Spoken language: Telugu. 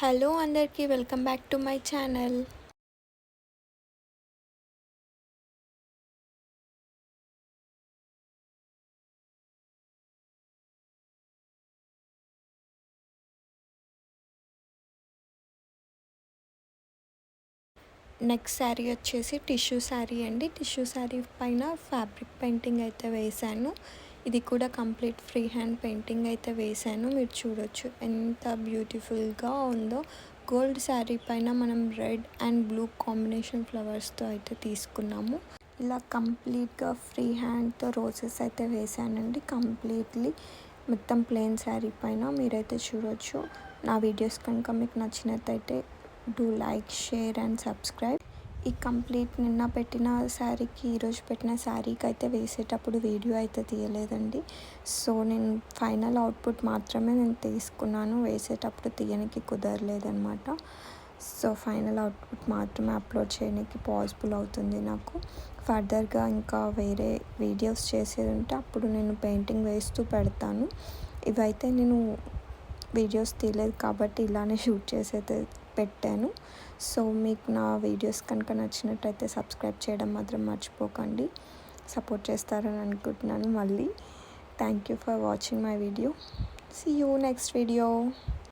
హలో అందరికీ welcome back to my channel. Next sari వచ్చేసి టిష్యూ శారీ అండి. టిష్యూ శారీ పైన ఫ్యాబ్రిక్ పెయింటింగ్ అయితే వేశాను. ఇది కూడా కంప్లీట్ ఫ్రీ హ్యాండ్ పెయింటింగ్ అయితే వేశాను. మీరు చూడొచ్చు ఎంత బ్యూటిఫుల్గా ఉందో. గోల్డ్ శారీ పైన మనం రెడ్ అండ్ బ్లూ కాంబినేషన్ ఫ్లవర్స్తో అయితే తీసుకున్నాము. ఇలా కంప్లీట్గా ఫ్రీ హ్యాండ్తో రోజెస్ అయితే వేసానండి. కంప్లీట్లీ మొత్తం ప్లెయిన్ శారీ పైన మీరైతే చూడొచ్చు. నా వీడియోస్ కనుక మీకు నచ్చినట్టయితే do like, share and subscribe. ఈ కంప్లీట్ నిన్న పెట్టిన శారీకి ఈరోజు పెట్టిన శారీకి అయితే వేసేటప్పుడు వీడియో అయితే తీయలేదండి. సో నేను ఫైనల్ అవుట్పుట్ మాత్రమే నేను తీసుకున్నాను, వేసేటప్పుడు తీయడానికి కుదరలేదనమాట. సో ఫైనల్ అవుట్పుట్ మాత్రమే అప్లోడ్ చేయడానికి పాసిబుల్ అవుతుంది నాకు. ఫర్దర్గా ఇంకా వేరే వీడియోస్ చేసేది ఉంటే అప్పుడు నేను పెయింటింగ్ వేస్తూ పెడతాను. ఇవైతే నేను వీడియోస్ తీయలేదు కాబట్టి ఇలానే షూట్ చేసి పెట్టాను. సో మీకు నా వీడియోస్ కనుక నచ్చినట్టయితే సబ్స్క్రైబ్ చేయడం మాత్రం మర్చిపోకండి. సపోర్ట్ చేస్తారని అనుకుంటున్నాను. మళ్ళీ thank you for watching my video. See you next video.